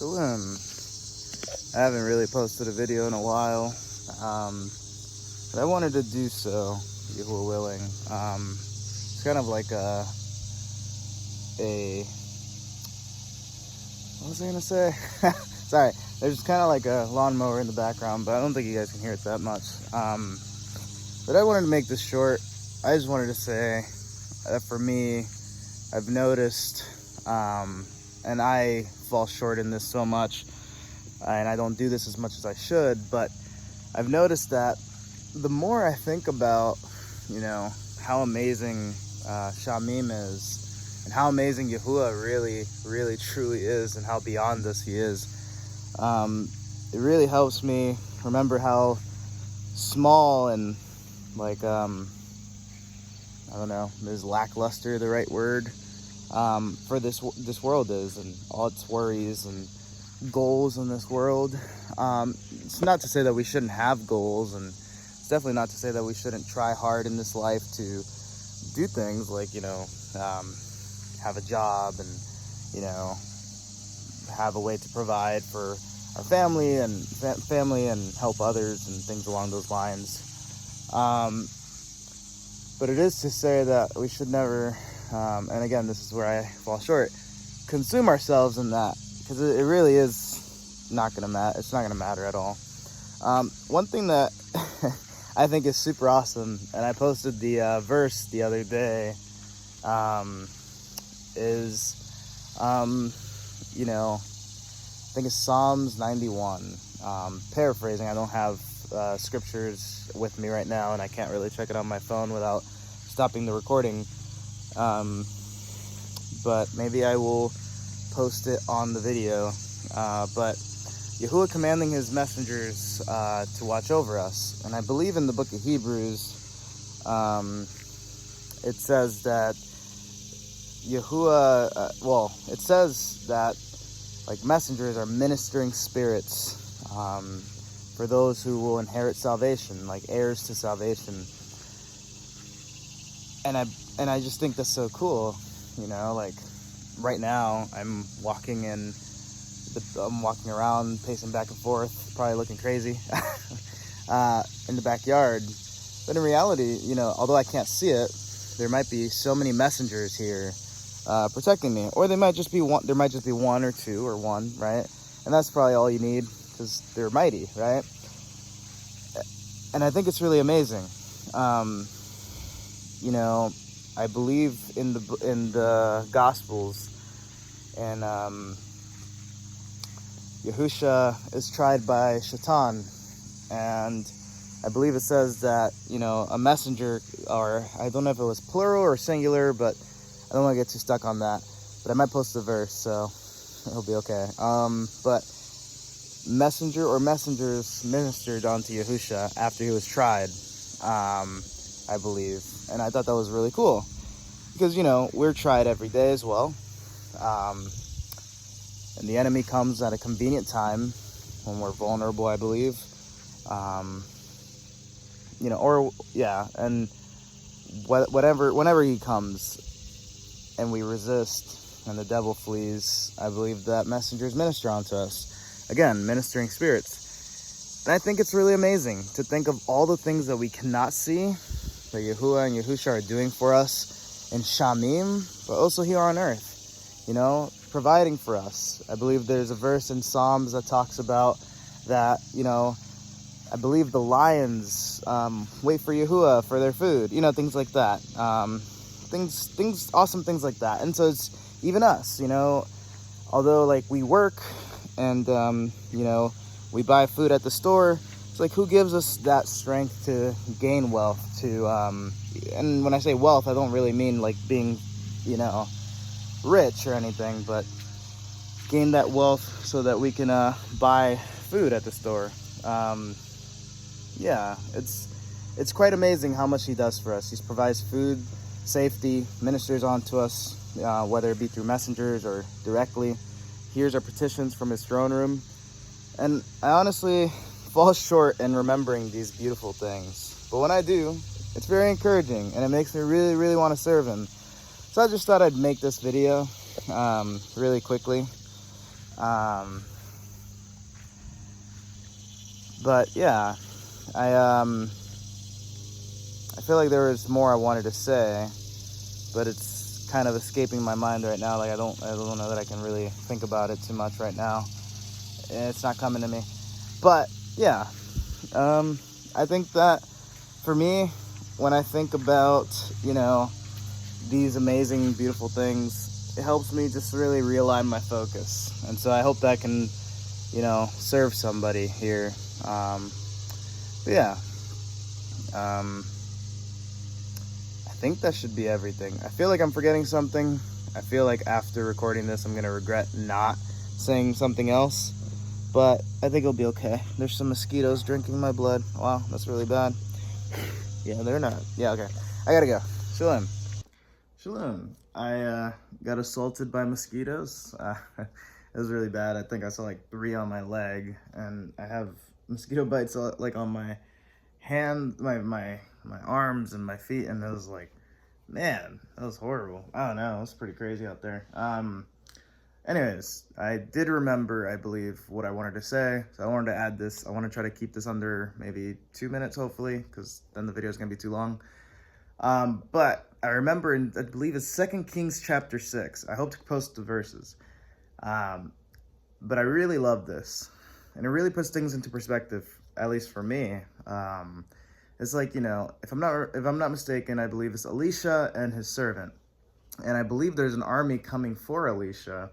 Shalom. I haven't really posted a video in a while, but I wanted to do so, Yahuwah willing. It's kind of like what was I gonna say? Sorry, there's kind of like a lawnmower in the background, but I don't think you guys can hear it that much. But I wanted to make this short. I just wanted to say that for me, I've noticed, and I fall short in this so much, and I don't do this as much as I should, but I've noticed that the more I think about, how amazing Shamim is, and how amazing Yahuwah really, really, truly is, and how beyond us he is, it really helps me remember how small and like, I don't know, is lackluster the right word, for this world is, and all its worries and goals in this world. It's not to say that we shouldn't have goals, and it's definitely not to say that we shouldn't try hard in this life to do things like, have a job and, have a way to provide for our family and help others and things along those lines. But it is to say that we should never, and again, this is where I fall short, consume ourselves in that, because it really is not going to matter. It's not going to matter at all. One thing that I think is super awesome, and I posted the verse the other day, is, I think it's Psalms 91. Paraphrasing, I don't have scriptures with me right now, and I can't really check it on my phone without stopping the recording. But maybe I will post it on the video. But Yahuwah commanding his messengers to watch over us. And I believe in the book of Hebrews, it says that Yahuwah, it says that like messengers are ministering spirits for those who will inherit salvation, like heirs to salvation. And I just think that's so cool, like right now I'm walking around, pacing back and forth, probably looking crazy in the backyard. But in reality, although I can't see it, there might be so many messengers here protecting me, or there might just be one or two or one, right? And that's probably all you need, because they're mighty, right? And I think it's really amazing. I believe in the Gospels, and Yahusha is tried by Shaitan, and I believe it says that, a messenger, or I don't know if it was plural or singular, but I don't want to get too stuck on that. But I might post the verse, so it'll be okay. But messenger or messengers ministered unto Yahusha after he was tried, I believe. And I thought that was really cool, because, we're tried every day as well. And the enemy comes at a convenient time when we're vulnerable, I believe. And whenever he comes and we resist and the devil flees, I believe that messengers minister unto us. Again, ministering spirits. And I think it's really amazing to think of all the things that we cannot see that Yahuwah and Yahusha are doing for us in Shamim, but also here on earth, providing for us. I believe there's a verse in Psalms that talks about that, I believe the lions wait for Yahuwah for their food, things like that. Awesome things like that. And so it's even us, although like we work and, we buy food at the store, it's like, who gives us that strength to gain wealth, and when I say wealth, I don't really mean like being, rich or anything, but gain that wealth so that we can buy food at the store. It's quite amazing how much he does for us. He provides food, safety, ministers onto us, whether it be through messengers or directly, hears our petitions from his throne room. And I honestly fall short in remembering these beautiful things, but when I do, it's very encouraging, and it makes me really, really want to serve him. So I just thought I'd make this video really quickly. But yeah, I I feel like there was more I wanted to say, but it's kind of escaping my mind right now. Like I don't know that I can really think about it too much right now. It's not coming to me. But yeah, I think that for me, when I think about, these amazing, beautiful things, it helps me just really realign my focus. And so I hope that can, serve somebody here. But yeah, um, I think that should be everything. I feel like I'm forgetting something. I feel like after recording this, I'm going to regret not saying something else. But I think it'll be okay. There's some mosquitoes drinking my blood. Wow, that's really bad. Yeah, they're not. Yeah, okay. I gotta go. Shalom. Shalom. I got assaulted by mosquitoes. It was really bad. I think I saw like 3 on my leg, and I have mosquito bites like on my hand, my arms and my feet, and it was like, man, that was horrible. I don't know. It was pretty crazy out there. Anyways, I did remember, I believe, what I wanted to say, so I wanted to add this. I want to try to keep this under maybe 2 minutes, hopefully, because then the video is going to be too long. But I remember, I believe it's 2 Kings chapter 6. I hope to post the verses. But I really love this, and it really puts things into perspective, at least for me. It's like, if I'm not mistaken, I believe it's Elisha and his servant. And I believe there's an army coming for Elisha.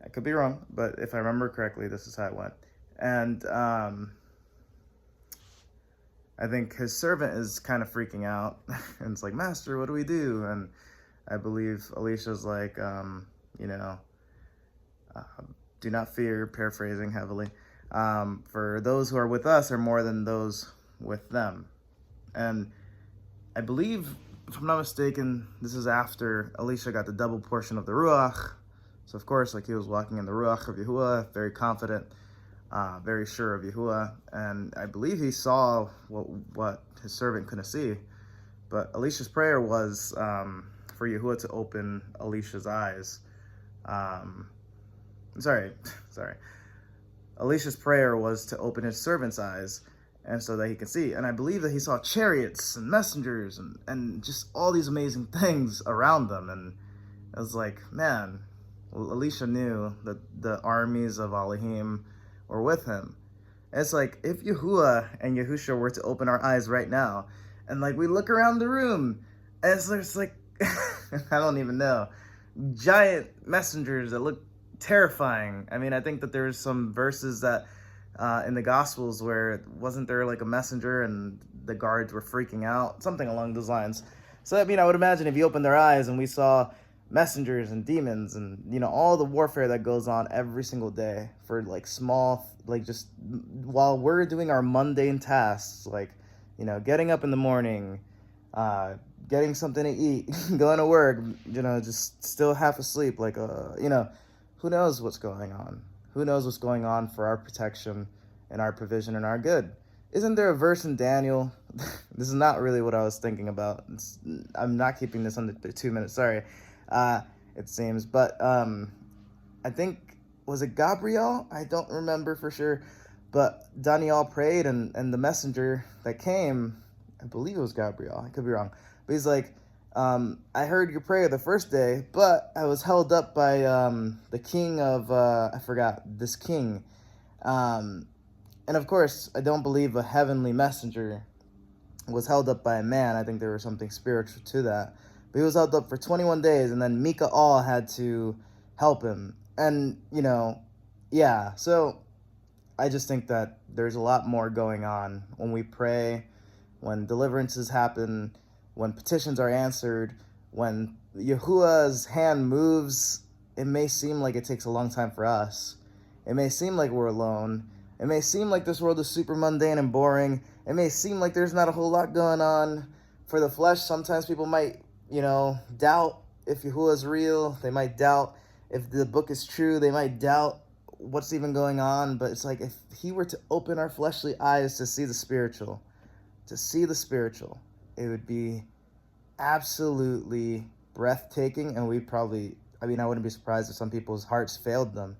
I could be wrong, but if I remember correctly, this is how it went. And I think his servant is kind of freaking out. And it's like, Master, what do we do? And I believe Elisha's like, do not fear, paraphrasing heavily. For those who are with us are more than those with them. And I believe, if I'm not mistaken, this is after Elisha got the double portion of the Ruach. So of course, like, he was walking in the Ruach of Yahuwah, very confident, very sure of Yahuwah. And I believe he saw what his servant couldn't see. But Elisha's prayer was for Yahuwah to open Elisha's eyes. Sorry. Elisha's prayer was to open his servant's eyes, and so that he could see. And I believe that he saw chariots and messengers and just all these amazing things around them. And I was like, man, well, Elisha knew that the armies of Elohim were with him. And it's like, if Yahuwah and Yahusha were to open our eyes right now, and like we look around the room, and it's like, I don't even know, giant messengers that look terrifying. I mean, I think that there's some verses that in the Gospels where wasn't there like a messenger and the guards were freaking out, something along those lines. So I mean, I would imagine if you opened their eyes and we saw messengers and demons and all the warfare that goes on every single day for like small, like just while we're doing our mundane tasks, like getting up in the morning, getting something to eat, going to work, just still half asleep, like who knows what's going on? Who knows what's going on for our protection and our provision and our good? Isn't there a verse in Daniel? This is not really what I was thinking about. I'm not keeping this under 2 minutes, sorry. It seems. But I think, was it Gabriel? I don't remember for sure. But Daniel prayed, and the messenger that came, I believe it was Gabriel. I could be wrong. But he's like, I heard your prayer the first day, but I was held up by the king of, I forgot, this king. And of course, I don't believe a heavenly messenger was held up by a man. I think there was something spiritual to that. But he was held up for 21 days, and then Mikael had to help him. And, yeah, so I just think that there's a lot more going on when we pray, when deliverances happen, when petitions are answered, when Yahuwah's hand moves. It may seem like it takes a long time for us. It may seem like we're alone. It may seem like this world is super mundane and boring. It may seem like there's not a whole lot going on. For the flesh, sometimes people might, doubt if Yahuwah is real. They might doubt if the book is true. They might doubt what's even going on. But it's like, if he were to open our fleshly eyes to see the spiritual, it would be absolutely breathtaking. And we'd probably, I wouldn't be surprised if some people's hearts failed them.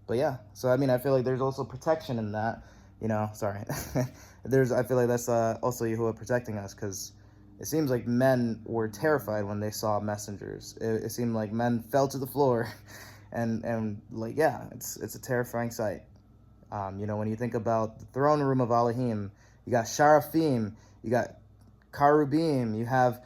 But yeah, so I mean, I feel like there's also protection in that, you know. Sorry, I feel like that's also Yahuwah protecting us, because it seems like men were terrified when they saw messengers. It seemed like men fell to the floor, and like, yeah, it's a terrifying sight. You know, when you think about the throne room of Elohim, you got Sharaphim, you got Karubim, you have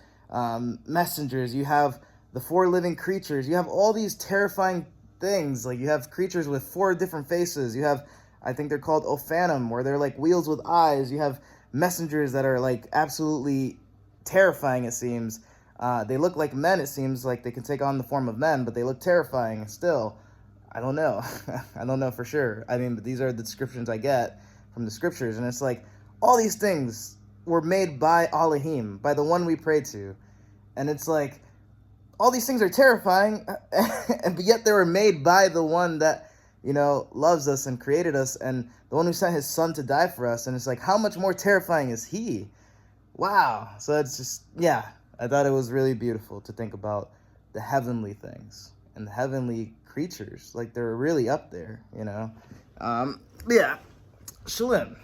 messengers, you have the 4 living creatures, you have all these terrifying things. Like, you have creatures with 4 different faces. You have, I think they're called Ophanim, where they're like wheels with eyes. You have messengers that are like absolutely terrifying, it seems. They look like men, it seems like they can take on the form of men, but they look terrifying still. I don't know. I don't know for sure. I mean, but these are the descriptions I get from the scriptures, and it's like all these things were made by Elohim, by the one we pray to, and it's like all these things are terrifying, but yet they were made by the one that, you know, loves us and created us, and the one who sent his son to die for us. And it's like, how much more terrifying is he? Wow. So it's just, yeah, I thought it was really beautiful to think about the heavenly things and the heavenly creatures. Like, they're really up there, you know. Yeah, Shalom.